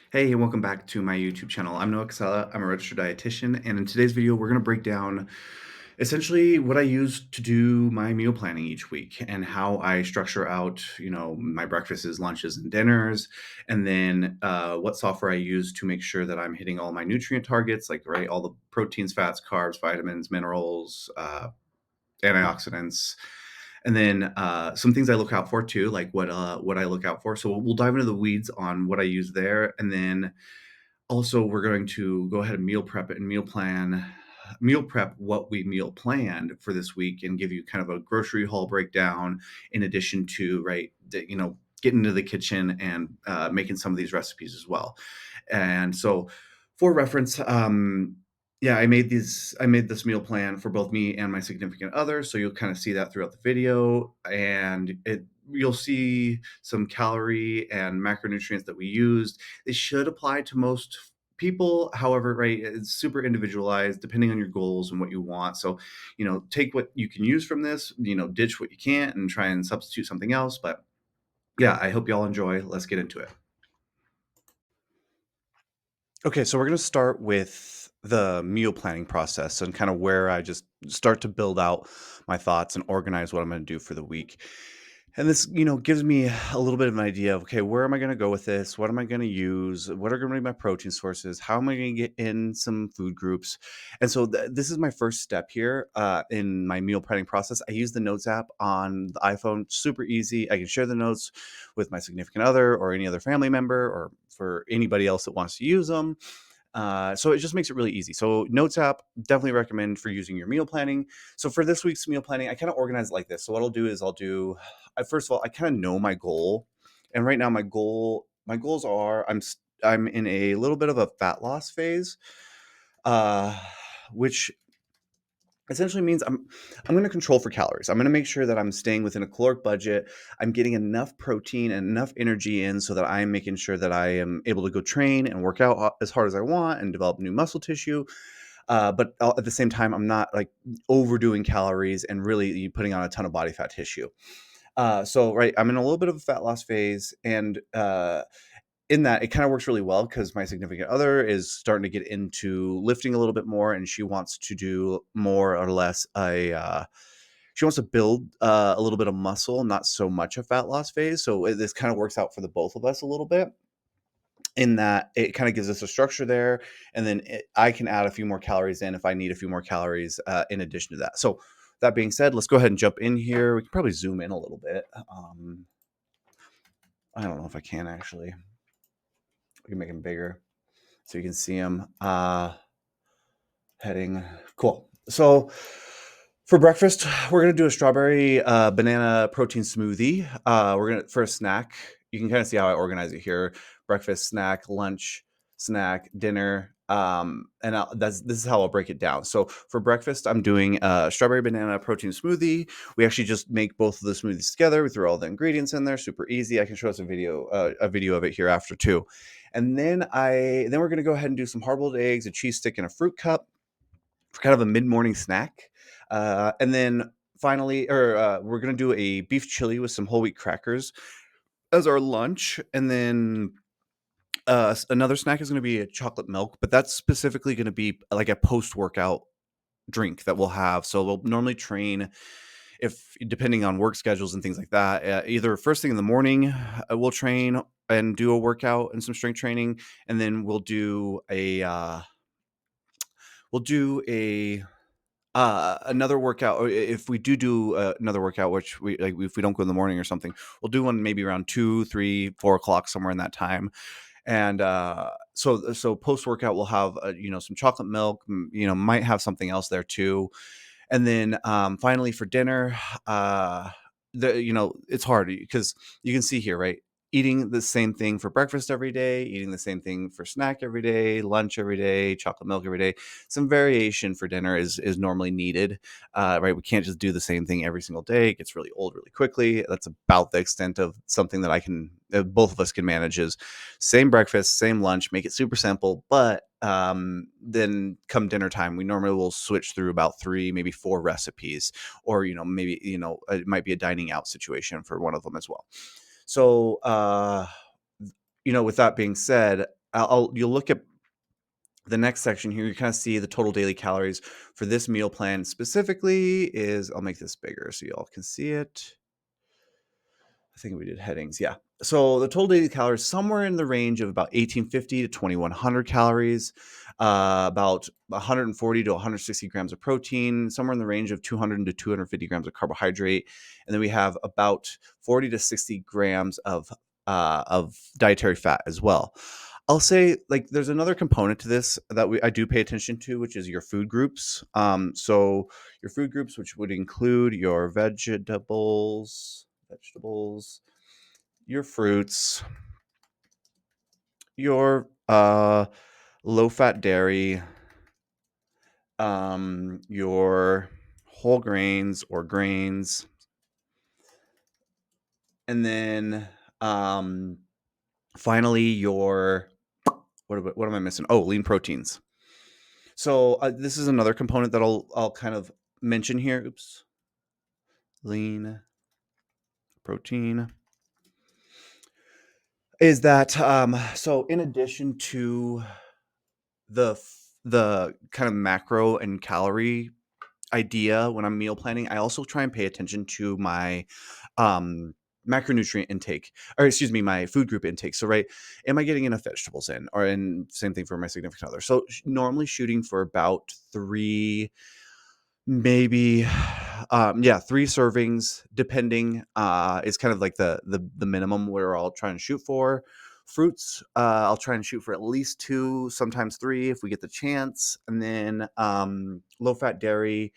Hey, and welcome back to my YouTube channel. I'm Noah Casella. I'm a registered dietitian, and in today's video, we're going to break down essentially what I use to do my meal planning each week and how I structure out, my breakfasts, lunches, and dinners, and then what software I use to make sure that I'm hitting all my nutrient targets, like right, all the proteins, fats, carbs, vitamins, minerals, antioxidants, and then some things I look out for too, like what I look out for. So we'll dive into the weeds on what I use there, and then also, we're going to go ahead and meal prep it and meal prep what we meal planned for this week and give you kind of a grocery haul breakdown in addition to, right, getting into the kitchen and making some of these recipes as well. And so for reference, yeah, I made this meal plan for both me and my significant other. So you'll kind of see that throughout the video and you'll see some calorie and macronutrients that we used. They should apply to most people. However, right, it's super individualized depending on your goals and what you want. So, take what you can use from this, ditch what you can't and try and substitute something else. But yeah, I hope y'all enjoy. Let's get into it. Okay, so we're going to start with the meal planning process and kind of where I just start to build out my thoughts and organize what I'm going to do for the week. And this, gives me a little bit of an idea of, okay, where am I going to go with this? What am I going to use? What are going to be my protein sources? How am I going to get in some food groups? And so this is my first step here in my meal planning process. I use the Notes app on the iPhone, super easy. I can share the notes with my significant other or any other family member or for anybody else that wants to use them. So it just makes it really easy. So Notes app, definitely recommend for using your meal planning. So for this week's meal planning, I kind of organize it like this. So what I'll do is first of all, I kind of know my goal, and right now my goals are I'm in a little bit of a fat loss phase, uh, which essentially means I'm going to control for calories. I'm going to make sure that I'm staying within a caloric budget. I'm getting enough protein and enough energy in so that I'm making sure that I am able to go train and work out as hard as I want and develop new muscle tissue. But at the same time, I'm not like overdoing calories and really putting on a ton of body fat tissue. So right, I'm in a little bit of a fat loss phase, and in that it kind of works really well because my significant other is starting to get into lifting a little bit more, and she wants to do more or less she wants to build a little bit of muscle, not so much a fat loss phase. So this kind of works out for the both of us a little bit in that it kind of gives us a structure there, and then I can add a few more calories in if I need a few more calories in addition to that. So that being said, let's go ahead and jump in here. We can probably zoom in a little bit. I don't know if I can actually. We can make them bigger so you can see them. Heading. Cool. So for breakfast, we're gonna do a strawberry banana protein smoothie. We're gonna for a snack. You can kind of see how I organize it here: breakfast, snack, lunch, snack, dinner. This is how I'll break it down. So for breakfast, I'm doing a strawberry banana protein smoothie. We actually just make both of the smoothies together. We throw all the ingredients in there, super easy. I can show us a video of it here after too. And then we're gonna go ahead and do some hard-boiled eggs, a cheese stick, and a fruit cup for kind of a mid-morning snack. And then finally, we're gonna do a beef chili with some whole wheat crackers as our lunch, and then another snack is gonna be a chocolate milk, but that's specifically gonna be like a post-workout drink that we'll have. So we'll normally train if depending on work schedules and things like that. Either first thing in the morning, we'll train and do a workout and some strength training, and then we'll do a another workout, or if we do another workout, which we like, if we don't go in the morning or something, we'll do one maybe around 2, 3, 4 o'clock, somewhere in that time. And so post workout, we'll have some chocolate milk, might have something else there too. And then finally for dinner, it's hard because you can see here, right? Eating the same thing for breakfast every day, eating the same thing for snack every day, lunch every day, chocolate milk every day. Some variation for dinner is normally needed, right? We can't just do the same thing every single day. It gets really old really quickly. That's about the extent of something that both of us can manage is same breakfast, same lunch, make it super simple. But then come dinner time, we normally will switch through about 3, maybe 4 recipes, or maybe it might be a dining out situation for one of them as well. So with that being said, you'll look at the next section here, you kind of see the total daily calories for this meal plan specifically is, I'll make this bigger so y'all can see it. I think we did headings. Yeah. So the total daily calories somewhere in the range of about 1850 to 2100 calories, about 140 to 160 grams of protein, somewhere in the range of 200 to 250 grams of carbohydrate, and then we have about 40 to 60 grams of dietary fat as well. I'll say, like, there's another component to this that I do pay attention to, which is your food groups. So your food groups, which would include your vegetables, your fruits, your low fat dairy, your whole grains or grains, and then um, finally your what am I missing? Oh, lean proteins. So this is another component that I'll kind of mention here. Oops, lean protein is that so in addition to the kind of macro and calorie idea when I'm meal planning, I also try and pay attention to my um macronutrient intake, or excuse me, my food group intake. So right, am I getting enough vegetables in? Or and same thing for my significant other. So normally shooting for about three, maybe yeah, three servings depending, is kind of like the minimum we're all trying to shoot for. Fruits, I'll try and shoot for at least two, sometimes three if we get the chance. And then low fat dairy,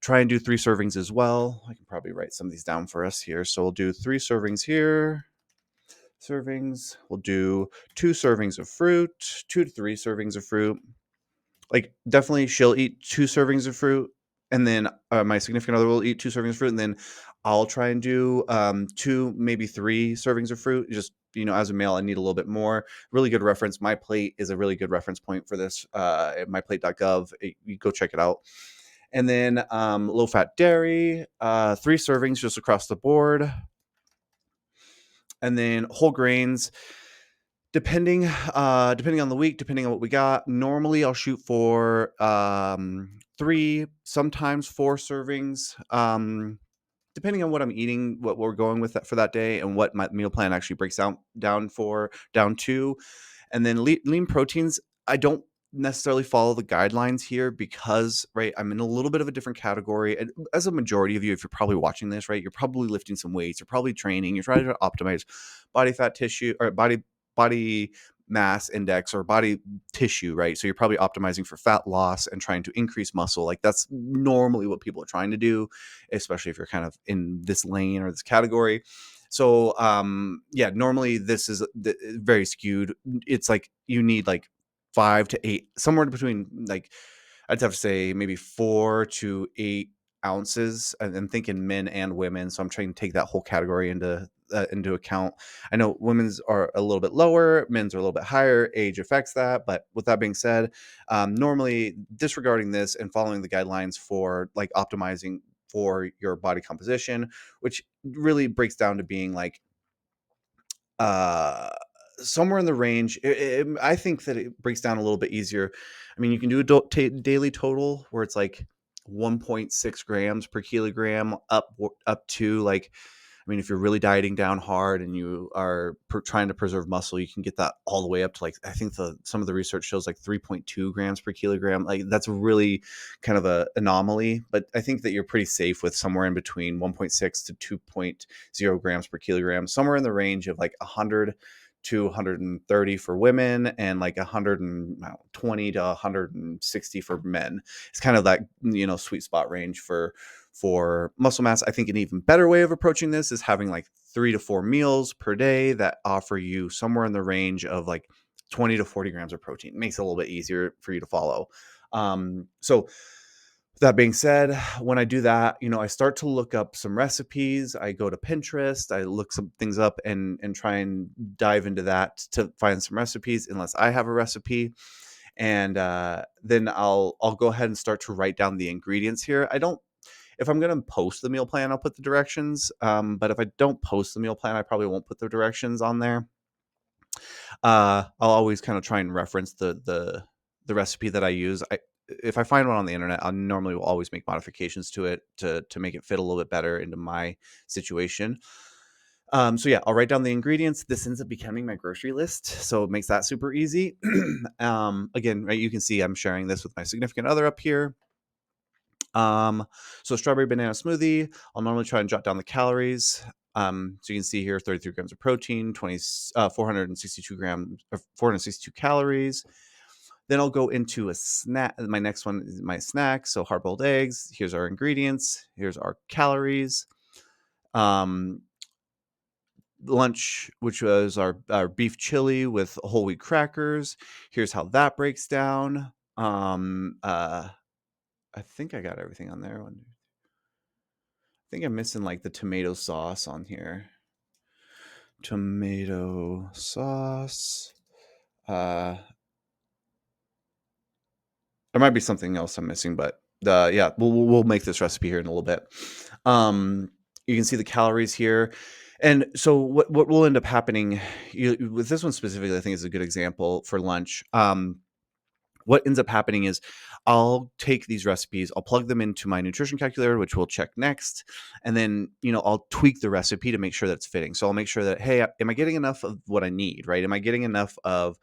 try and do three servings as well. I can probably write some of these down for us here. So we'll do three servings here. Servings. We'll do two servings of fruit, 2 to 3 servings of fruit. Like, definitely she'll eat 2 servings of fruit, and then my significant other will eat 2 servings of fruit, and then I'll try and do two, maybe 3 servings of fruit. Just, as a male, I need a little bit more. Really good reference. My plate is a really good reference point for this. At myplate.gov, you go check it out. And then low fat dairy, 3 servings just across the board. And then whole grains, depending on the week, depending on what we got. Normally I'll shoot for 3, sometimes 4 servings, depending on what I'm eating, what we're going with that for that day, and what my meal plan actually breaks down to. And then lean proteins, I don't necessarily follow the guidelines here because, right, I'm in a little bit of a different category. And as a majority of you, if you're probably watching this, right, you're probably lifting some weights, you're probably training, you're trying to optimize body fat tissue, or body mass index, or body tissue, right? So you're probably optimizing for fat loss and trying to increase muscle. Like, that's normally what people are trying to do, especially if you're kind of in this lane or this category. So yeah, normally this is very skewed. It's like you need like 5 to 8, somewhere between, like, I'd have to say maybe 4 to 8 ounces. And I'm thinking men and women, so I'm trying to take that whole category into account. I know women's are a little bit lower, men's are a little bit higher. Age affects that, but with that being said, normally disregarding this and following the guidelines for like optimizing for your body composition, which really breaks down to being like uh somewhere in the range. I think that it breaks down a little bit easier. I mean, you can do a daily total where it's like 1.6 grams per kilogram up to, like, I mean, if you're really dieting down hard and you are trying to preserve muscle, you can get that all the way up to, like, I think some of the research shows like 3.2 grams per kilogram. Like, that's really kind of a anomaly, but I think that you're pretty safe with somewhere in between 1.6 to 2.0 grams per kilogram, somewhere in the range of like 100 to 130 for women, and like 120 to 160 for men. It's kind of that, sweet spot range for muscle mass. I think an even better way of approaching this is having like 3 to 4 meals per day that offer you somewhere in the range of like 20 to 40 grams of protein. It makes it a little bit easier for you to follow. So that being said, when I do that, I start to look up some recipes. I go to Pinterest, I look some things up and try and dive into that to find some recipes, unless I have a recipe. And then I'll go ahead and start to write down the ingredients here. I don't If I'm going to post the meal plan, I'll put the directions. But if I don't post the meal plan, I probably won't put the directions on there. I'll always kind of try and reference the recipe that I use. If I find one on the internet, I normally will always make modifications to it to make it fit a little bit better into my situation. So yeah, I'll write down the ingredients. This ends up becoming my grocery list, so it makes that super easy. Again, right, you can see I'm sharing this with my significant other up here. So strawberry banana smoothie. I'll normally try and jot down the calories. So you can see here 33 grams of protein, 462 grams, 462 calories. Then I'll go into a snack. My next one is my snack. So hard boiled eggs. Here's our ingredients. Here's our calories. Um, Lunch, which was our beef chili with whole wheat crackers. Here's how that breaks down. I think I got everything on there. I think I'm missing like the tomato sauce on here. Tomato sauce. Uh, there might be something else I'm missing, but yeah, we'll make this recipe here in a little bit. You can see the calories here. And so what will end up happening with this one specifically, I think is a good example for lunch. What ends up happening is I'll take these recipes, I'll plug them into my nutrition calculator, which we'll check next. And then, I'll tweak the recipe to make sure that's fitting. So I'll make sure that, hey, am I getting enough of what I need, right? Am I getting enough of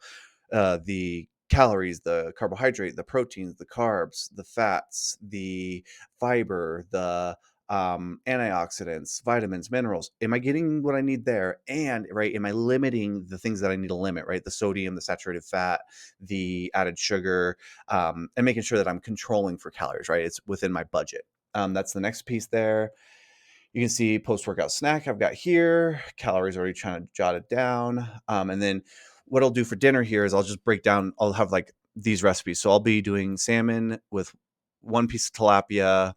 the calories, the carbohydrate, the proteins, the carbs, the fats, the fiber, the antioxidants, vitamins, minerals? Am I getting what I need there? And right, am I limiting the things that I need to limit, right? The sodium, the saturated fat, the added sugar, and making sure that I'm controlling for calories, right? It's within my budget. That's the next piece there. You can see post-workout snack I've got here. Calories already trying to jot it down. And then what I'll do for dinner here is I'll just break down, I'll have like these recipes. So I'll be doing salmon with one piece of tilapia,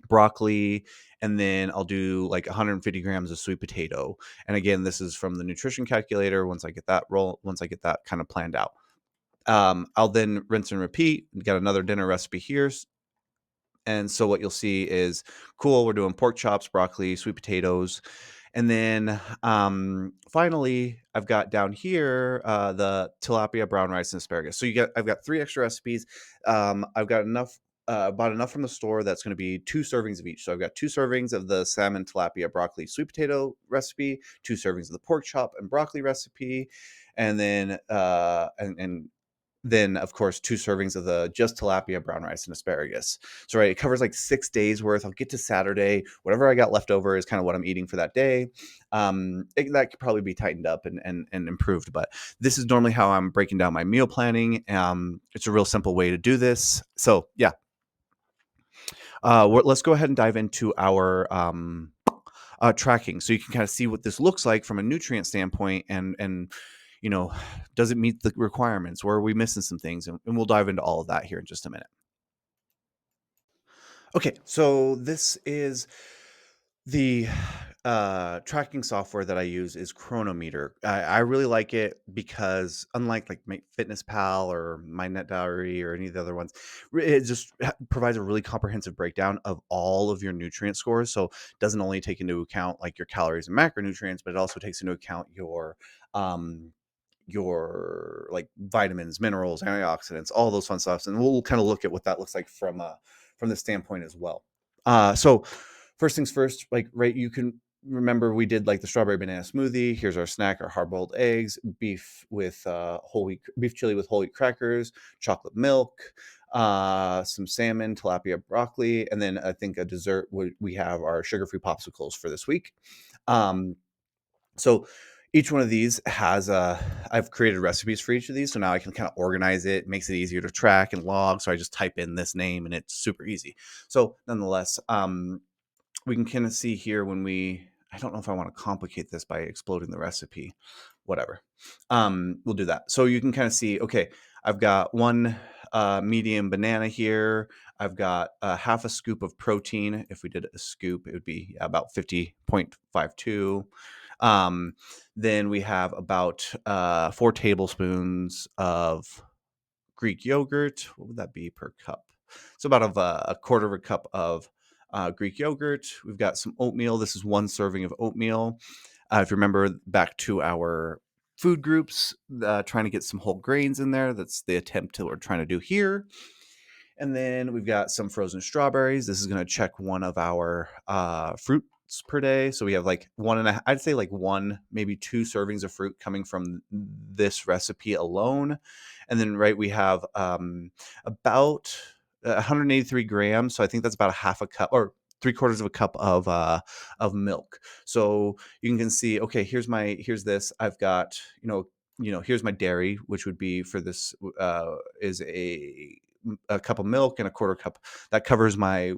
broccoli, and then I'll do like 150 grams of sweet potato. And again, this is from the nutrition calculator once I get that kind of planned out. I'll then rinse and repeat. Got another dinner recipe here. And so what you'll see is cool. We're doing pork chops, broccoli, sweet potatoes. And then finally, I've got down here the tilapia, brown rice, and asparagus. So I've got 3 extra recipes. I've got enough, bought enough from the store that's going to be 2 servings of each. So I've got 2 servings of the salmon, tilapia, broccoli, sweet potato recipe, 2 servings of the pork chop and broccoli recipe, and then and then of course 2 servings of the just tilapia, brown rice, and asparagus. So right, it covers like 6 days worth. I'll get to Saturday, whatever I got left over is kind of what I'm eating for that day. That could probably be tightened up and improved, but this is normally how I'm breaking down my meal planning. It's a real simple way to do this. So yeah, let's go ahead and dive into our tracking, so you can kind of see what this looks like from a nutrient standpoint, and you know, does it meet the requirements? Where are we missing some things? And we'll dive into all of that here in just a minute. Okay, so this is the tracking software that I use is Chronometer. I really like it because unlike like my Fitness Pal or my Net Diary or any of the other ones, it just provides a really comprehensive breakdown of all of your nutrient scores. So it doesn't only take into account like your calories and macronutrients, but it also takes into account um your like vitamins, minerals, antioxidants, all those fun stuff. And we'll kind of look at what that looks like from the standpoint as well. So first things first, like right, you can remember we did like the strawberry banana smoothie. Here's our snack: our hard boiled eggs, beef with whole wheat beef chili with whole wheat crackers, chocolate milk, some salmon, tilapia, broccoli, and then I think a dessert. We have our sugar free popsicles for this week. Um, so each one of these has I've created recipes for each of these. So now I can kind of organize it, makes it easier to track and log. So I just type in this name and it's super easy. So nonetheless, we can kind of see here when I don't know if I want to complicate this by exploding the recipe, whatever. We'll do that. So you can kind of see, okay, I've got one medium banana here. I've got half a scoop of protein. If we did a scoop, it would be about 50.52. Then we have about 4 tablespoons of Greek yogurt. What would that be per cup? So about a quarter of a cup of Greek yogurt. We've got some oatmeal. This is 1 serving of oatmeal. If you remember back to our food groups, trying to get some whole grains in there. That's the attempt that we're trying to do here. And then we've got some frozen strawberries. This is going to check one of our fruits per day. So we have like one and a, I'd say like one, maybe two servings of fruit coming from this recipe alone. And then, right, we have about 183 grams. So I think that's about a half a cup or three-quarters of a cup of milk. So you can see, okay, here's this. I've got, here's my dairy, which would be for this is a cup of milk and a quarter cup. That covers my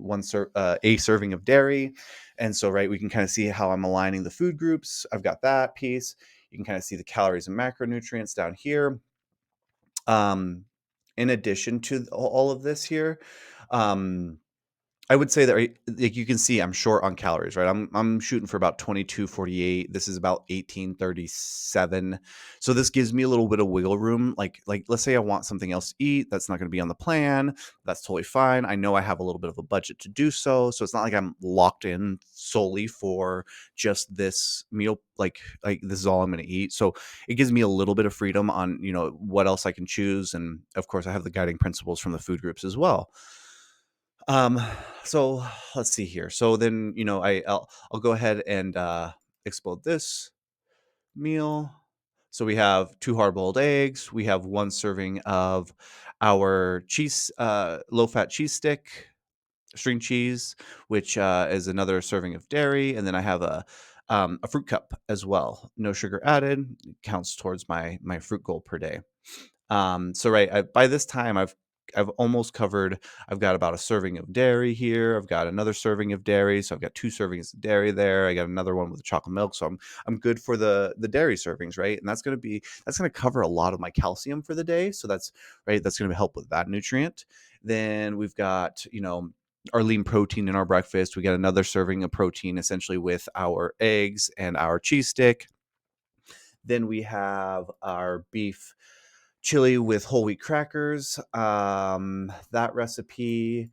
a serving of dairy. And so, right, we can kind of see how I'm aligning the food groups. I've got that piece. You can kind of see the calories and macronutrients down here. In addition to all of this here, um, I would say that, right, like you can see I'm short on calories, right? I'm shooting for about 2248. This is about 1837. So this gives me a little bit of wiggle room. Like let's say I want something else to eat that's not going to be on the plan. That's totally fine. I know I have a little bit of a budget to do so. So it's not like I'm locked in solely for just this meal, like this is all I'm going to eat. So it gives me a little bit of freedom on, what else I can choose. And of course I have the guiding principles from the food groups as well. Um, so let's see here. So then, I'll go ahead and explode this meal. So we have two hard-boiled eggs. We have one serving of our cheese, low-fat cheese stick, string cheese, which is another serving of dairy, and then I have a fruit cup as well. No sugar added. It counts towards my fruit goal per day. So right, by this time I've almost covered. I've got about a serving of dairy here. I've got another serving of dairy, so I've got two servings of dairy there. I got another one with chocolate milk, so I'm good for the dairy servings, right? And that's gonna cover a lot of my calcium for the day. So that's right. That's gonna help with that nutrient. Then we've got our lean protein in our breakfast. We got another serving of protein essentially with our eggs and our cheese stick. Then we have our beef chili with whole wheat crackers. That recipe,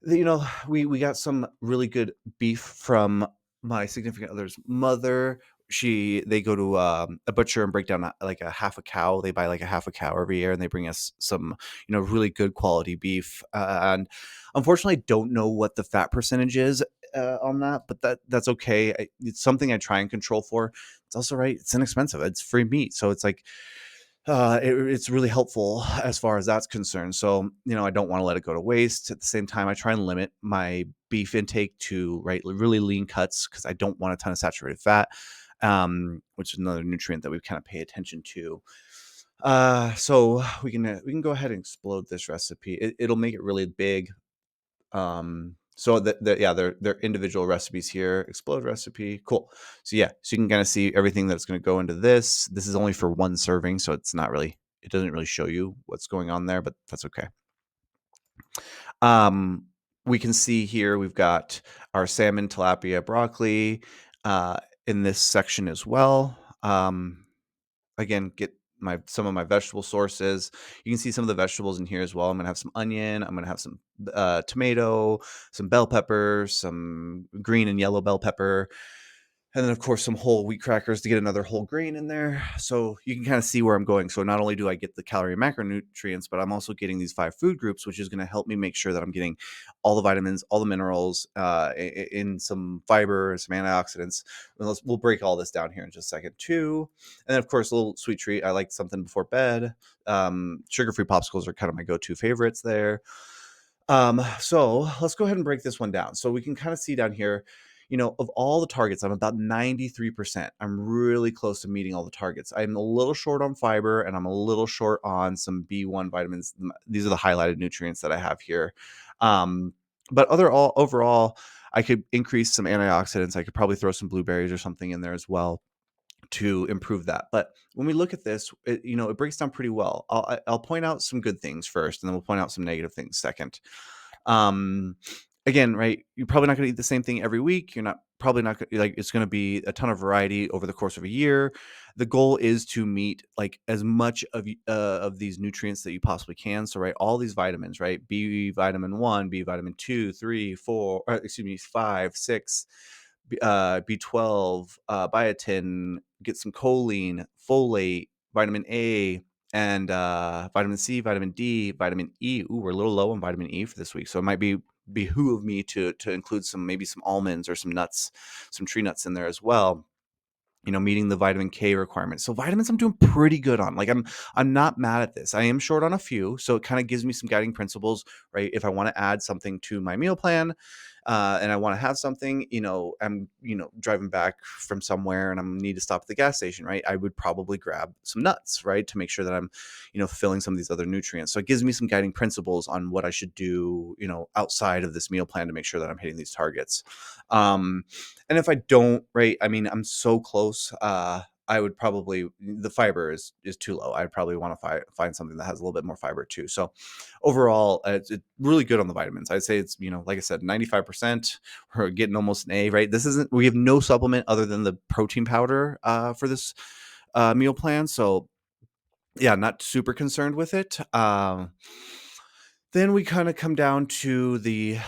we got some really good beef from my significant other's mother. They go to a butcher and break down like a half a cow. They buy like a half a cow every year, and they bring us some really good quality beef. And unfortunately, I don't know what the fat percentage is on that, but that's okay. It's something I try and control for. It's also right. It's inexpensive. It's free meat, so it's like it's really helpful as far as that's concerned. So, I don't want to let it go to waste. At the same time, I try and limit my beef intake to really lean cuts because I don't want a ton of saturated fat, which is another nutrient that we kind of pay attention to. So we can go ahead and explode this recipe. It'll make it really big. So yeah, they're individual recipes here. Explode recipe, cool. So yeah, so you can kind of see everything that's going to go into this. This is only for one serving, so it doesn't really show you what's going on there, but that's okay. Um, we can see here we've got our salmon, tilapia, broccoli in this section as well. Again, get some of my vegetable sources. You can see some of the vegetables in here as well. I'm gonna have some onion. I'm gonna have some tomato, some bell pepper, some green and yellow bell pepper, and then of course some whole wheat crackers to get another whole grain in there. So you can kind of see where I'm going. So not only do I get the calorie and macronutrients, but I'm also getting these 5 food groups, which is going to help me make sure that I'm getting all the vitamins, all the minerals, in some fiber, some antioxidants. And we'll break all this down here in just a second too. And then of course a little sweet treat. I like something before bed. Sugar-free popsicles are kind of my go-to favorites there. So let's go ahead and break this one down. So we can kind of see down here, of all the targets, I'm about 93%. I'm really close to meeting all the targets. I'm a little short on fiber and I'm a little short on some B1 vitamins. These are the highlighted nutrients that I have here. But overall, I could increase some antioxidants. I could probably throw some blueberries or something in there as well to improve that. But when we look at this, it breaks down pretty well. I'll point out some good things first, and then we'll point out some negative things second. Um, Again, right? You're probably not going to eat the same thing every week. You're not probably not gonna, like it's going to be a ton of variety over the course of a year. The goal is to meet like as much of these nutrients that you possibly can. So, right, all these vitamins, right? B vitamin 1, B vitamin 2, 3, 4, excuse me, 5, 6. B12, biotin, get some choline, folate, vitamin A, and vitamin C, vitamin D, vitamin E. Ooh, we're a little low on vitamin E for this week, so it might be behoove me to include some almonds or some nuts, some tree nuts in there as well, meeting the vitamin K requirement. So vitamins I'm doing pretty good on. Like I'm not mad at this. I am short on a few, so it kind of gives me some guiding principles, right? If I want to add something to my meal plan, and I want to have something, I'm driving back from somewhere and I need to stop at the gas station, right? I would probably grab some nuts, right, to make sure that I'm, fulfilling some of these other nutrients. So it gives me some guiding principles on what I should do, outside of this meal plan to make sure that I'm hitting these targets. Um, and if I don't, right, I mean, I'm so close. I would probably the fiber is too low. I'd probably want to find something that has a little bit more fiber too. So overall, it's really good on the vitamins. I'd say it's like I said, 95%. We're getting almost an A, right? This isn't. We have no supplement other than the protein powder for this meal plan. So yeah, not super concerned with it. Then we kind of come down to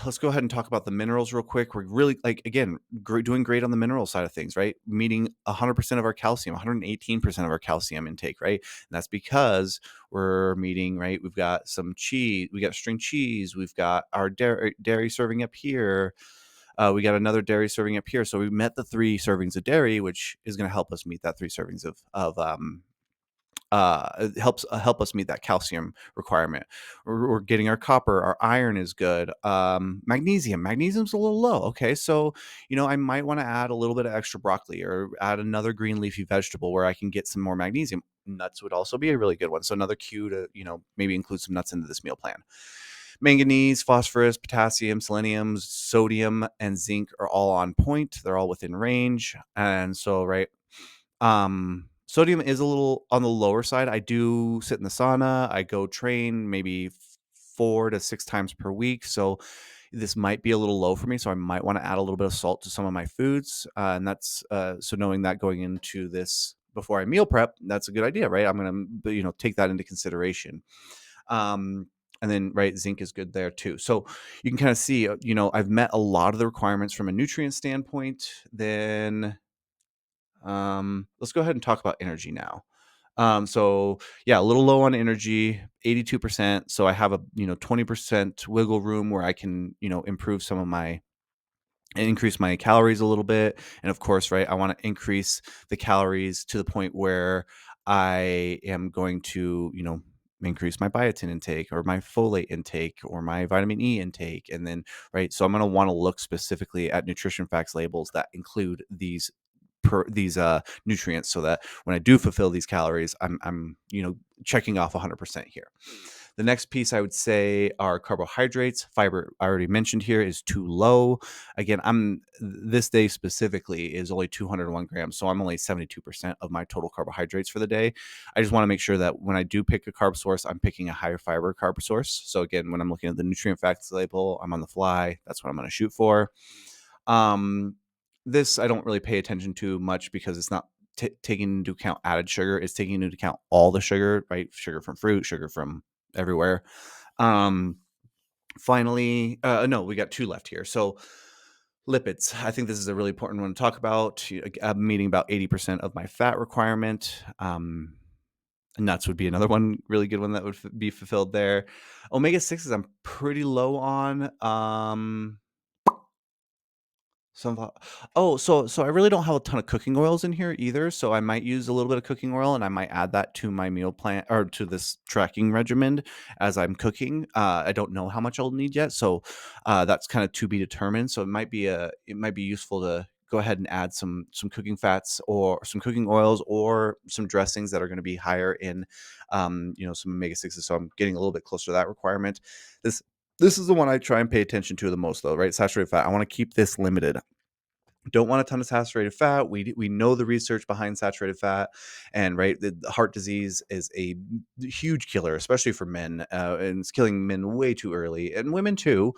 let's go ahead and talk about the minerals real quick. We're really, like, again, doing great on the mineral side of things, right? Meeting 100% of our calcium, 118% of our calcium intake, right? And that's because we're meeting, right? We've got some cheese, we got string cheese, we've got our dairy serving up here. We got another dairy serving up here. So we met the 3 servings of dairy, which is going to help us meet that 3 servings of it helps help us meet that calcium requirement. We're getting our copper, our iron is good. Magnesium's a little low. Okay, so I might want to add a little bit of extra broccoli or add another green leafy vegetable where I can get some more magnesium. Nuts would also be a really good one. So another cue to maybe include some nuts into this meal plan. Manganese, phosphorus, potassium, selenium, sodium, and zinc are all on point. They're all within range, and so right. Sodium is a little on the lower side. I do sit in the sauna. I go train maybe 4 to 6 times per week. So this might be a little low for me. So I might want to add a little bit of salt to some of my foods. And that's so knowing that going into this before I meal prep, that's a good idea, right? I'm going to, take that into consideration. And then, right, zinc is good there too. So you can kind of see, I've met a lot of the requirements from a nutrient standpoint. Then let's go ahead and talk about energy now. So yeah, a little low on energy, 82%. So I have a 20% wiggle room where I can improve some of my increase my calories a little bit. And of course, right, I want to increase the calories to the point where I am going to increase my biotin intake or my folate intake or my vitamin E intake. And then right, so I'm going to want to look specifically at nutrition facts labels that include these nutrients so that when I do fulfill these calories, I'm checking off 100% here. The next piece I would say are carbohydrates. Fiber, I already mentioned here, is too low. Again, this day specifically is only 201 grams, so I'm only 72% of my total carbohydrates for the day. I just want to make sure that when I do pick a carb source, I'm picking a higher fiber carb source. So again, when I'm looking at the nutrient facts label, I'm on the fly. That's what I'm going to shoot for. Um, this I don't really pay attention to much because it's not taking into account added sugar. It's taking into account all the sugar, right? Sugar from fruit, sugar from everywhere. Um, finally, no, we got 2 left here. So lipids. I think this is a really important one to talk about. I'm meeting about 80% of my fat requirement. Nuts would be another one, really good one that would be fulfilled there. Omega 6s, I'm pretty low on. Some so I really don't have a ton of cooking oils in here either, so I might use a little bit of cooking oil, and I might add that to my meal plan or to this tracking regimen as I'm cooking. I don't know how much I'll need yet, so that's kind of to be determined. So it might be useful to go ahead and add some cooking fats or some cooking oils or some dressings that are going to be higher in some omega 6s. So I'm getting a little bit closer to that requirement. This this is the one I try and pay attention to the most, though, right? Saturated fat. I want to keep this limited. Don't want a ton of saturated fat. We know the research behind saturated fat, and right, the heart disease is a huge killer, especially for men, and it's killing men way too early, and women too.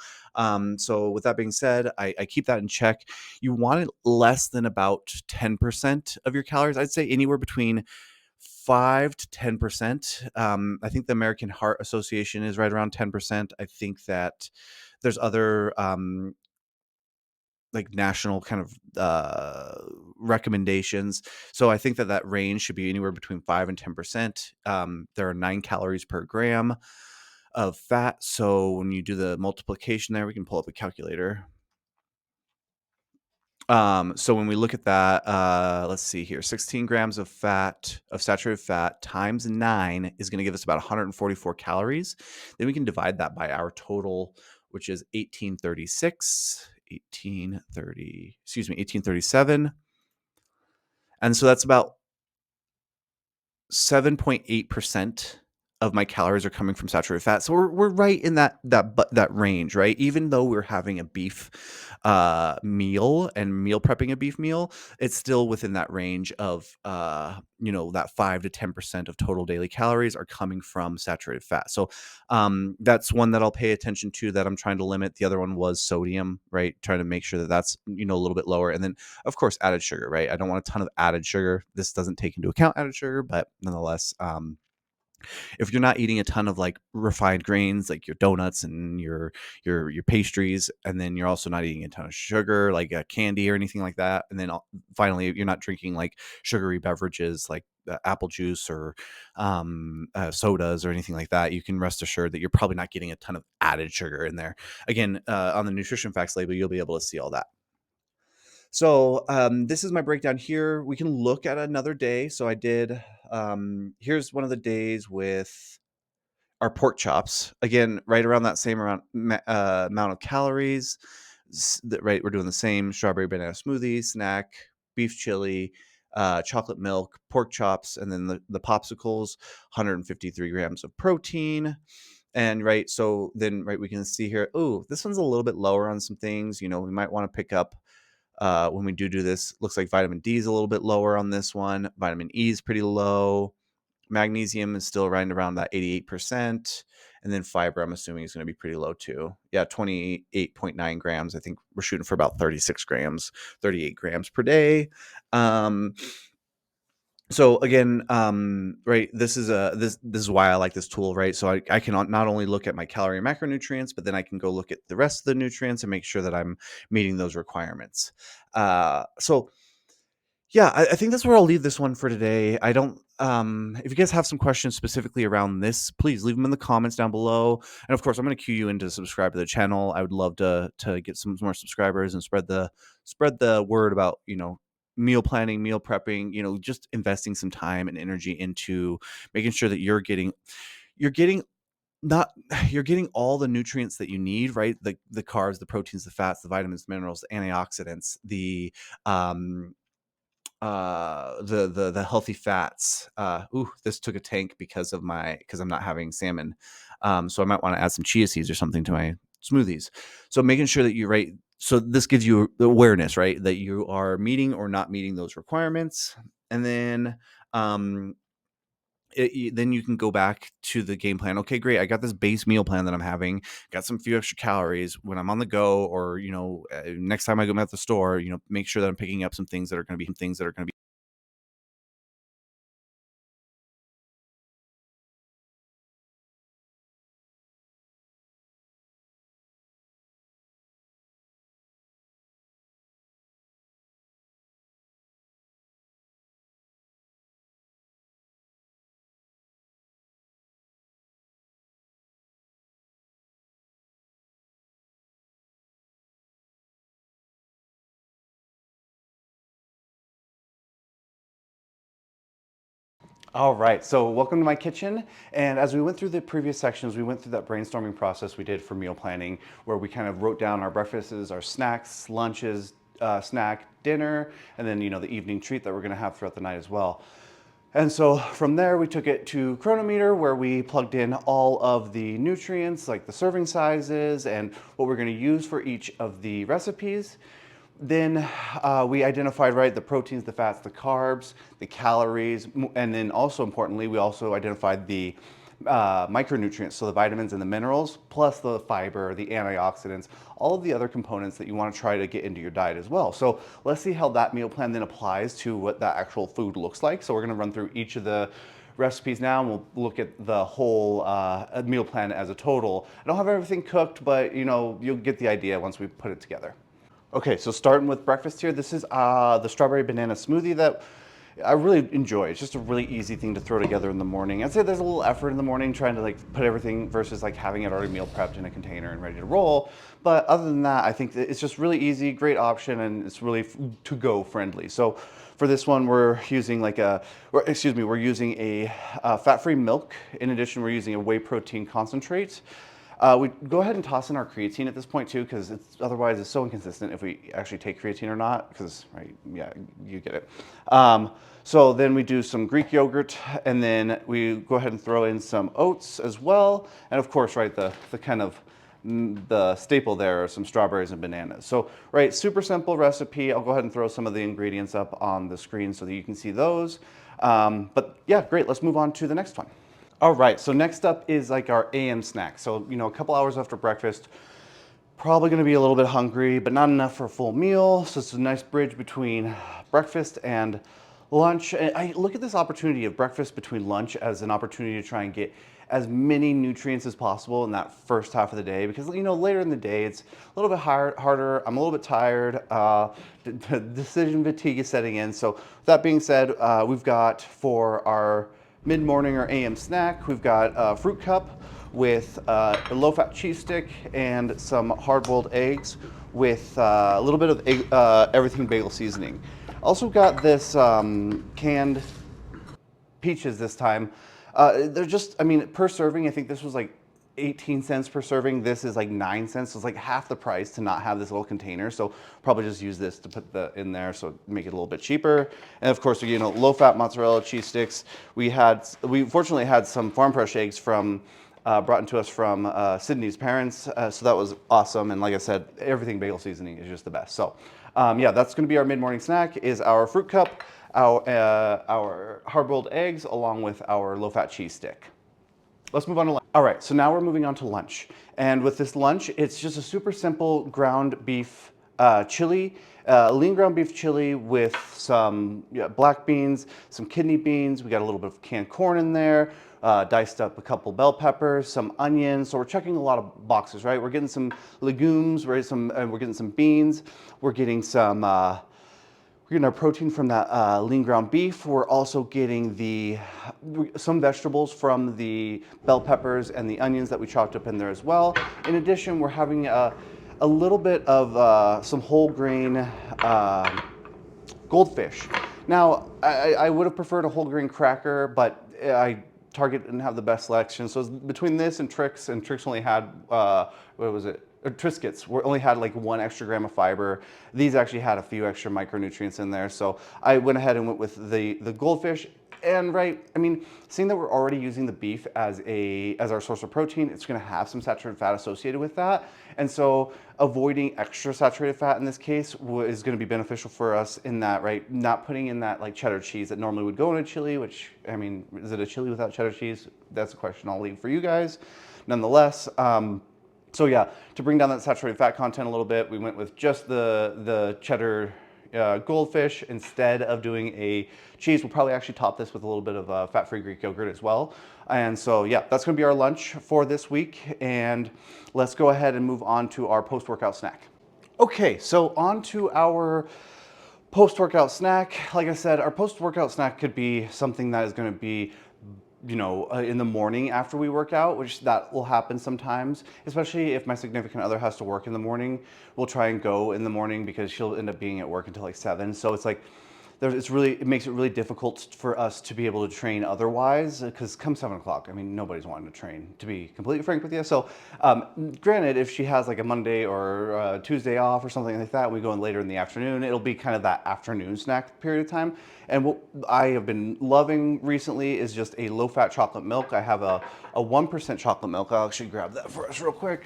So with that being said, I keep that in check. You want it less than about 10% of your calories. I'd say anywhere between 5 to 10%. I think the American Heart Association is right around 10%. I think that there's other like national kind of recommendations. So I think that that range should be anywhere between 5 and 10%. There are 9 calories per gram of fat. So when you do the multiplication there, we can pull up a calculator. So when we look at that, let's see here, 16 grams of fat, of saturated fat times 9 is going to give us about 144 calories. Then we can divide that by our total, which is 1836, 1830, excuse me, 1837. And so that's about 7.8% of my calories are coming from saturated fat. So we're right in that range, right? Even though we're having a beef meal and meal prepping a beef meal, it's still within that range of that 5 to 10% of total daily calories are coming from saturated fat. So that's one that I'll pay attention to, that I'm trying to limit. The other one was sodium, right? Trying to make sure that that's a little bit lower. And then of course added sugar, right? I don't want a ton of added sugar. This doesn't take into account added sugar, but nonetheless, if you're not eating a ton of like refined grains, like your donuts and your pastries, and then you're also not eating a ton of sugar, like candy or anything like that, and then finally you're not drinking like sugary beverages like apple juice or sodas or anything like that, you can rest assured that you're probably not getting a ton of added sugar in there. Again, on the nutrition facts label, you'll be able to see all that. So this is my breakdown here. We can look at another day. So I did. Here's one of the days with our pork chops. Again, right around that same amount of calories. Right, we're doing the same strawberry banana smoothie, snack, beef chili, chocolate milk, pork chops, and then the popsicles. 153 grams of protein. And right, so then right, we can see here. Oh, this one's a little bit lower on some things. We might want to pick up when we do this. Looks like vitamin D is a little bit lower on this one. Vitamin E is pretty low. Magnesium is still right around that 88%. And then fiber, I'm assuming, is going to be pretty low too. Yeah, 28.9 grams. I think we're shooting for about 36 grams, 38 grams per day. So again, right, this is why I like this tool, right? So I can not only look at my calorie and macronutrients, but then I can go look at the rest of the nutrients and make sure that I'm meeting those requirements. So yeah, I think that's where I'll leave this one for today. I don't if you guys have some questions specifically around this, please leave them in the comments down below. And of course, I'm going to cue you in to subscribe to the channel. I would love to get some more subscribers and spread the word about, meal planning, meal prepping, just investing some time and energy into making sure that you're getting not you're getting all the nutrients that you need, right? The carbs, the proteins, the fats, the vitamins, the minerals, the antioxidants, um the healthy fats. This took a tank because I'm not having salmon. So I might want to add some chia seeds or something to my smoothies. So making sure that you right. So this gives you the awareness, right, that you are meeting or not meeting those requirements. And then then you can go back to the game plan. Okay, great. I got this base meal plan that I'm having. Got some few extra calories when I'm on the go, or next time I go at the store. Make sure that I'm picking up some things that are going to be. All right, so welcome to my kitchen. And as we went through the previous sections, we went through that brainstorming process we did for meal planning, where we kind of wrote down our breakfasts, our snacks, lunches, snack, dinner, and then the evening treat that we're going to have throughout the night as well. And so from there, we took it to Chronometer, where we plugged in all of the nutrients, like the serving sizes and what we're going to use for each of the recipes. Then we identified, right, the proteins, the fats, the carbs, the calories, and then also importantly, we also identified the micronutrients, so the vitamins and the minerals, plus the fiber, the antioxidants, all of the other components that you want to try to get into your diet as well. So let's see how that meal plan then applies to what that actual food looks like. So we're going to run through each of the recipes now, and we'll look at the whole meal plan as a total. I don't have everything cooked, but you'll get the idea once we put it together. Okay, so starting with breakfast here, this is the strawberry banana smoothie that I really enjoy. It's just a really easy thing to throw together in the morning. I'd say there's a little effort in the morning trying to like put everything versus like having it already meal prepped in a container and ready to roll. But other than that, I think that it's just really easy, great option, and it's really to-go friendly. So for this one, we're using we're using a fat-free milk. In addition, we're using a whey protein concentrate. We go ahead and toss in our creatine at this point too, because otherwise it's so inconsistent if we actually take creatine or not. Because right, yeah, you get it. So then we do some Greek yogurt, and then we go ahead and throw in some oats as well, and of course, right, the kind of the staple there are some strawberries and bananas. So right, super simple recipe. I'll go ahead and throw some of the ingredients up on the screen so that you can see those. But yeah, great. Let's move on to the next one. All right, so next up is like our AM snack. So, you know, a couple hours after breakfast, probably gonna be a little bit hungry, but not enough for a full meal. So it's a nice bridge between breakfast and lunch. And I look at this opportunity of breakfast between lunch as an opportunity to try and get as many nutrients as possible in that first half of the day, because you know later in the day it's a little bit harder. I'm a little bit tired. Decision fatigue is setting in. So with that being said, we've got for our mid-morning or AM snack, we've got a fruit cup with a low-fat cheese stick and some hard-boiled eggs with a little bit of everything bagel seasoning. Also got this canned peaches this time. They're just, I mean, per serving, I think this was like 18 cents per serving. This is like 9 cents. So it's like half the price to not have this little container. So probably just use this to put in there, so make it a little bit cheaper. And of course, you know, low-fat mozzarella cheese sticks. We fortunately had some farm fresh eggs from brought into us from Sydney's parents. So that was awesome. And like I said, everything bagel seasoning is just the best. So yeah, that's going to be our mid-morning snack is our fruit cup, our hard-boiled eggs, along with our low-fat cheese stick. Let's move on to lunch. All right, so now we're moving on to lunch. And with this lunch, it's just a super simple ground beef chili, lean ground beef chili with some black beans, some kidney beans. We got a little bit of canned corn in there, diced up a couple bell peppers, some onions. So we're checking a lot of boxes, right? We're getting some legumes, we're getting some beans, we're getting some we're getting our protein from that lean ground beef. We're also getting some vegetables from the bell peppers and the onions that we chopped up in there as well. In addition, we're having a little bit of some whole grain goldfish. Now, I would have preferred a whole grain cracker, but Target didn't have the best selection. So between this and Trix only had, what was it? Triscuits only had like 1 extra gram of fiber. These actually had a few extra micronutrients in there. So I went ahead and went with the goldfish. And right, I mean, seeing that we're already using the beef as our source of protein, it's gonna have some saturated fat associated with that. And so avoiding extra saturated fat in this case is gonna be beneficial for us in that, right? Not putting in that like cheddar cheese that normally would go in a chili, which, I mean, is it a chili without cheddar cheese? That's a question I'll leave for you guys. Nonetheless, so yeah, to bring down that saturated fat content a little bit, we went with just the cheddar goldfish instead of doing a cheese. We'll probably actually top this with a little bit of fat-free Greek yogurt as well. And so yeah, that's gonna be our lunch for this week. And let's go ahead and move on to our post-workout snack. Okay, so on to our post-workout snack. Like I said, our post-workout snack could be something that is gonna be in the morning after we work out, which that will happen sometimes, especially if my significant other has to work in the morning. We'll try and go in the morning because she'll end up being at work until like 7. So it's like, it makes it really difficult for us to be able to train otherwise, because come 7 o'clock, I mean, nobody's wanting to train, to be completely frank with you. So granted, if she has like a Monday or a Tuesday off or something like that, we go in later in the afternoon, it'll be kind of that afternoon snack period of time. And what I have been loving recently is just a low-fat chocolate milk. I have a 1% chocolate milk. I'll actually grab that for us real quick.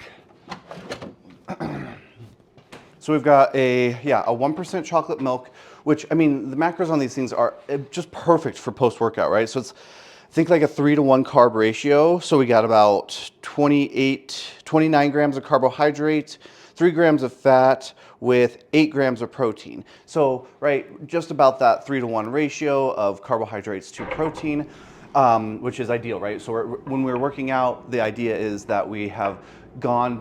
So we've got a 1% chocolate milk, which, I mean, the macros on these things are just perfect for post-workout, right? So it's, I think like a 3-to-1 carb ratio. So we got about 29 grams of carbohydrate, 3 grams of fat with 8 grams of protein. So, right, just about that 3-to-1 ratio of carbohydrates to protein. which is ideal, right? So when we're working out, the idea is that we have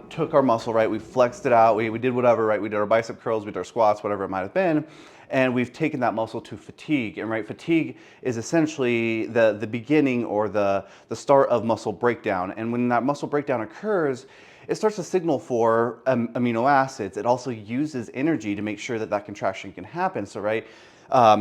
took our muscle, right? We flexed it out, we did whatever, right? We did our bicep curls, we did our squats, whatever it might have been, and we've taken that muscle to fatigue. And right, fatigue is essentially the beginning or the start of muscle breakdown. And when that muscle breakdown occurs, it starts to signal for amino acids. It also uses energy to make sure that that contraction can happen. So right,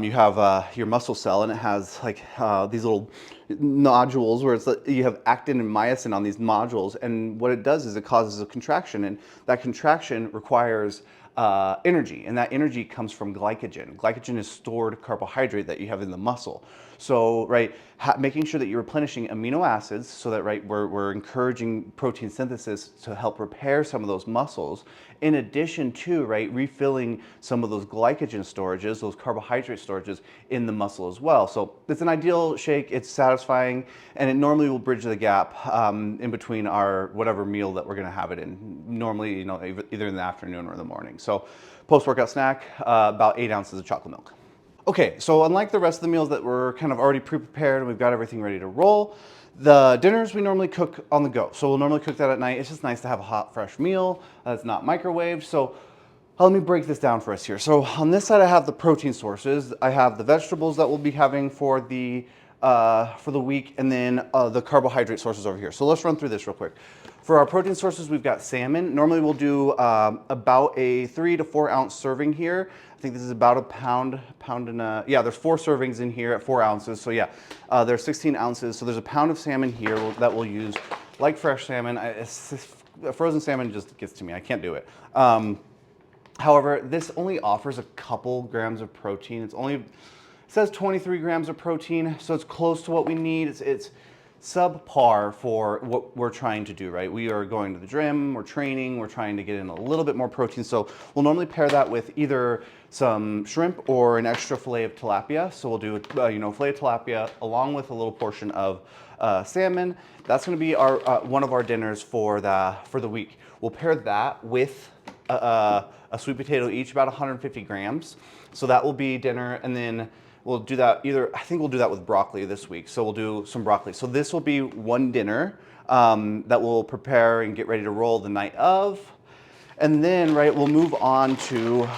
you have your muscle cell, and it has like these little nodules where you have actin and myosin on these nodules, and what it does is it causes a contraction, and that contraction requires energy, and that energy comes from glycogen. Glycogen is stored carbohydrate that you have in the muscle. So, right, making sure that you're replenishing amino acids so that, right, we're encouraging protein synthesis to help repair some of those muscles, in addition to, right, refilling some of those glycogen storages, those carbohydrate storages in the muscle as well. So it's an ideal shake, it's satisfying, and it normally will bridge the gap in between our whatever meal that we're gonna have it in. Normally, you know, either in the afternoon or in the morning. So post-workout snack, about 8 ounces of chocolate milk. Okay, so unlike the rest of the meals that were kind of already pre-prepared and we've got everything ready to roll, the dinners we normally cook on the go. So we'll normally cook that at night. It's just nice to have a hot, fresh meal that's not microwaved. So let me break this down for us here. So on this side, I have the protein sources. I have the vegetables that we'll be having for the week, and then the carbohydrate sources over here. So let's run through this real quick. For our protein sources, we've got salmon. Normally we'll do about a 3 to 4 ounce serving here. I think this is about a pound and yeah, there's 4 servings in here at 4 ounces. So yeah, there's 16 ounces. So there's a pound of salmon here that we'll use, like fresh salmon. Frozen salmon just gets to me, I can't do it. However, this only offers a couple grams of protein. It says 23 grams of protein, so it's close to what we need. It's subpar for what we're trying to do, right? We are going to the gym, we're training, we're trying to get in a little bit more protein. So we'll normally pair that with either some shrimp or an extra fillet of tilapia. So we'll do, fillet of tilapia along with a little portion of salmon. That's gonna be our one of our dinners for the week. We'll pair that with a sweet potato each, about 150 grams. So that will be dinner, and then we'll do that I think we'll do that with broccoli this week. So we'll do some broccoli. So this will be one dinner that we'll prepare and get ready to roll the night of. And then, right, we'll move on to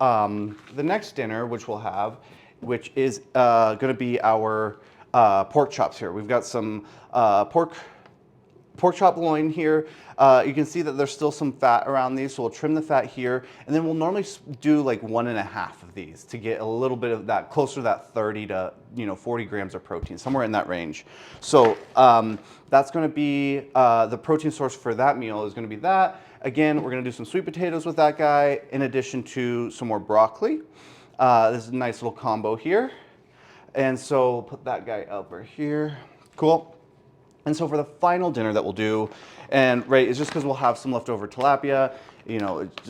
the next dinner, which we'll have, which is gonna be our pork chops here. We've got some pork chop loin here. You can see that there's still some fat around these, so we'll trim the fat here, and then we'll normally do like 1.5 of these to get a little bit of that, closer to that 30 to 40 grams of protein, somewhere in that range. So that's going to be the protein source for that meal is going to be that. Again, we're going to do some sweet potatoes with that guy, in addition to some more broccoli. This is a nice little combo here, and so we'll put that guy over here. Cool. And so for the final dinner that we'll do, and right, it's just because we'll have some leftover tilapia,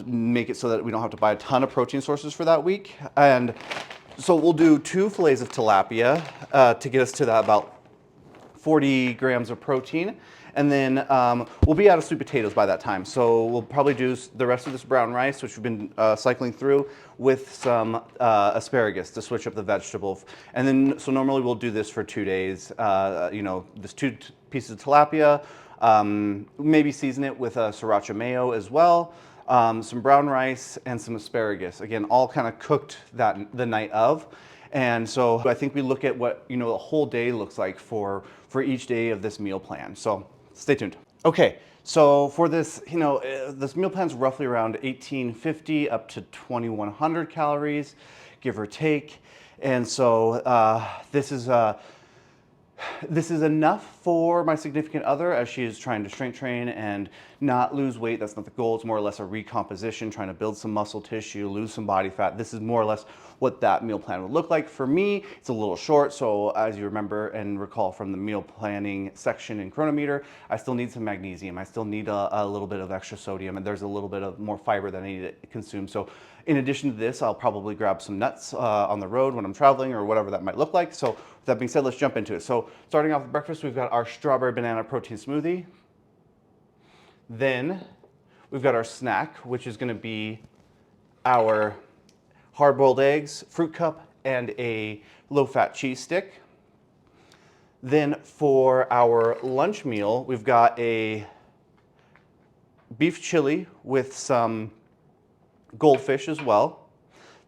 make it so that we don't have to buy a ton of protein sources for that week. And so we'll do 2 fillets of tilapia to get us to that about 40 grams of protein. And then we'll be out of sweet potatoes by that time. So we'll probably do the rest of this brown rice, which we've been cycling through, with some asparagus to switch up the vegetable. And then, so normally we'll do this for 2 days. This 2 pieces of tilapia, maybe season it with a sriracha mayo as well, some brown rice and some asparagus. Again, all kind of cooked the night of. And so I think we look at what a whole day looks like for each day of this meal plan. So stay tuned. Okay, so for this, this meal plan is roughly around 1850 up to 2100 calories, give or take. And so this is enough for my significant other as she is trying to strength train and not lose weight. That's not the goal. It's more or less a recomposition, trying to build some muscle tissue, lose some body fat. This is more or less what that meal plan would look like. For me, it's a little short. So as you remember and recall from the meal planning section in Chronometer, I still need some magnesium. I still need a little bit of extra sodium, and there's a little bit of more fiber that I need to consume. So in addition to this, I'll probably grab some nuts on the road when I'm traveling or whatever that might look like. So with that being said, let's jump into it. So starting off with breakfast, we've got our strawberry banana protein smoothie. Then we've got our snack, which is going to be our hard-boiled eggs, fruit cup, and a low-fat cheese stick. Then for our lunch meal, we've got a beef chili with some goldfish as well.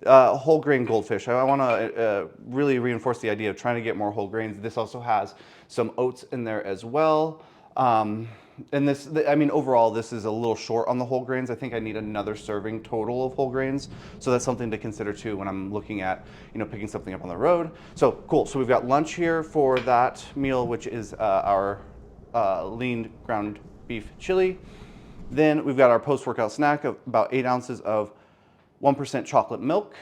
Whole grain goldfish. I want to really reinforce the idea of trying to get more whole grains. This also has some oats in there as well. And this, I mean, overall, this is a little short on the whole grains. I think I need another serving total of whole grains. So that's something to consider too when I'm looking at, picking something up on the road. So cool. So we've got lunch here for that meal, which is our lean ground beef chili. Then we've got our post-workout snack of about 8 ounces of 1% chocolate milk.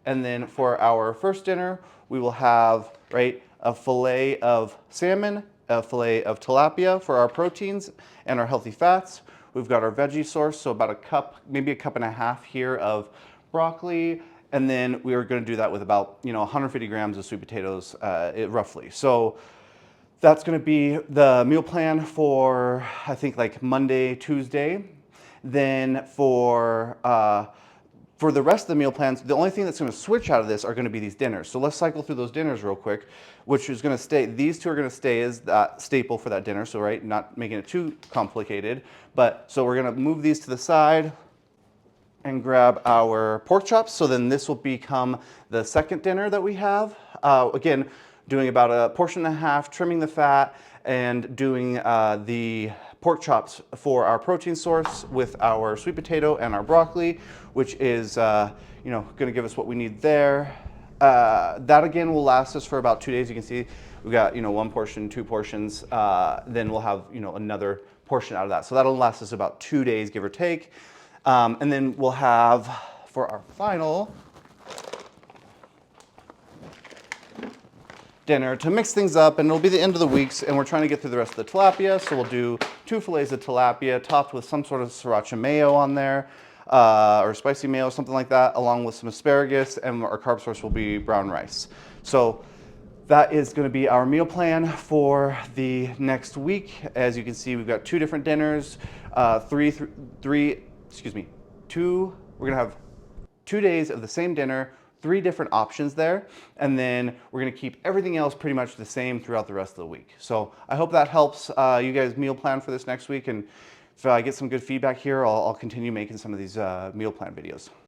And then for our first dinner, we will have, right, a fillet of salmon, a fillet of tilapia for our proteins and our healthy fats. We've got our veggie source, so about a cup, maybe a cup and a half here of broccoli. And then we are going to do that with about, 150 grams of sweet potatoes, roughly. So that's going to be the meal plan for, I think, like Monday, Tuesday. Then for the rest of the meal plans, the only thing that's going to switch out of this are going to be these dinners. So let's cycle through those dinners real quick, which is going to stay. These two are going to stay as that staple for that dinner. So, right, not making it too complicated. But so we're going to move these to the side and grab our pork chops. So then this will become the second dinner that we have. Again, doing about a portion and a half, trimming the fat, and doing the pork chops for our protein source with our sweet potato and our broccoli, which is going to give us what we need there. That again will last us for about 2 days. You can see we've got 1 portion, 2 portions. Then we'll have another portion out of that. So that'll last us about 2 days, give or take. And then we'll have for our final dinner to mix things up, and it'll be the end of the week, and we're trying to get through the rest of the tilapia. So we'll do 2 fillets of tilapia topped with some sort of sriracha mayo on there, or spicy mayo, something like that, along with some asparagus, and our carb source will be brown rice. So that is going to be our meal plan for the next week. As you can see, we've got 2 different dinners, we're going to have 2 days of the same dinner, 3 different options there, and then we're going to keep everything else pretty much the same throughout the rest of the week. So I hope that helps you guys meal plan for this next week, and if I get some good feedback here, I'll continue making some of these meal plan videos.